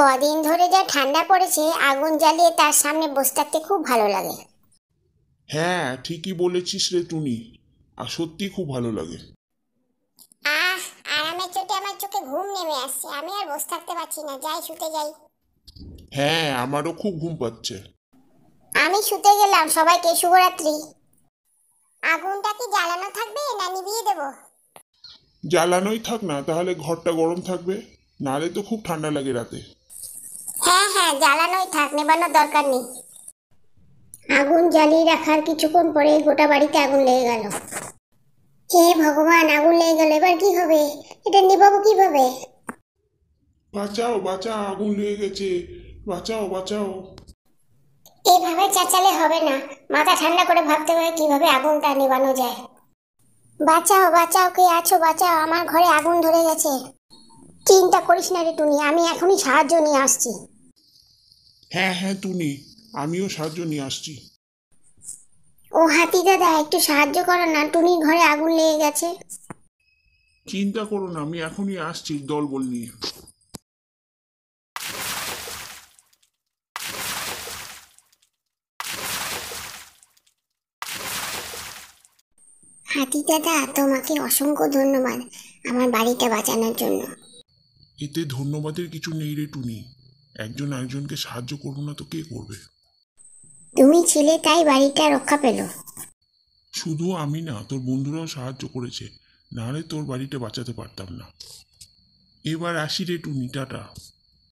কদিন ধরে যা ঠান্ডা পড়েছে, আগুন জ্বালিয়ে তার সামনে বসে থাকতে খুব ভালো লাগে। হ্যাঁ, ঠিকই বলেছিস রে টুনি। আর সত্যি খুব ভালো লাগে। আহ, আরামের চোটে আমার চোখে ঘুম নেমে আসছে, আমি আর বসে থাকতে পারছি না, যাই শুতে যাই। হ্যাঁ, আমারও খুব ঘুম পাচ্ছে। আমি শুতে গেলাম, সবাইকে শুভরাত্রি। আগুনটা কি জ্বালানো থাকবে না নিভিয়ে দেবো? জ্বালানোই থাক না, তাহলে ঘরটা গরম থাকবে। নালে তো খুব ঠান্ডা লাগে রাতে। হ্যাঁ হ্যাঁ, জ্বালানোই থাক, নেবানোর দরকার নেই। আগুন জ্বালিয়ে রাখার কিছুক্ষণ পরে গোটা বাড়িতে আগুন লেগে গেল। হে ভগবান, আগুন লেগে গেল, এবার কি হবে? এটা নিভাবো কিভাবে? বাঁচাও বাঁচাও, আগুন লেগে গেছে। বাঁচাও বাঁচাও। এইভাবে চেঁচালে হবে না, মাথা ঠান্ডা করে ভাবতে হবে কিভাবে আগুনটা নেভানো যায়। বাঁচাও বাঁচাও, কে আছো? বাঁচাও, আমার ঘরে আগুন ধরে গেছে। চিন্তা করিস না রে টুনি, আমি এখনই সাহায্য নিয়ে আসছি। হ্যাঁ হ্যাঁ টুনি, আমিও সাহায্য নিয়ে আসছি। ও হাতি দাদা, একটু সাহায্য করো না, টুনির ঘরে আগুন লেগে গেছে। চিন্তা করো না, আমি এখনই আসছি দলবল নিয়ে। হাতি দাদা, তোমাকে অসংখ্য ধন্যবাদ আমার বাড়িটা বাঁচানোর জন্য। এতে ধন্যবাদের কিছু নেই রে টুনি। একজন একজনকে সাহায্য করবো না তো কে করবে? তুমি ছিলে তাই বাড়িটা রক্ষা পেল। শুধু আমি না, তোর বন্ধুরাও সাহায্য করেছে। নাহলে তোর বাড়িটা বাঁচাতে পারতাম না। এবার আসি রে টুনি, টাটা।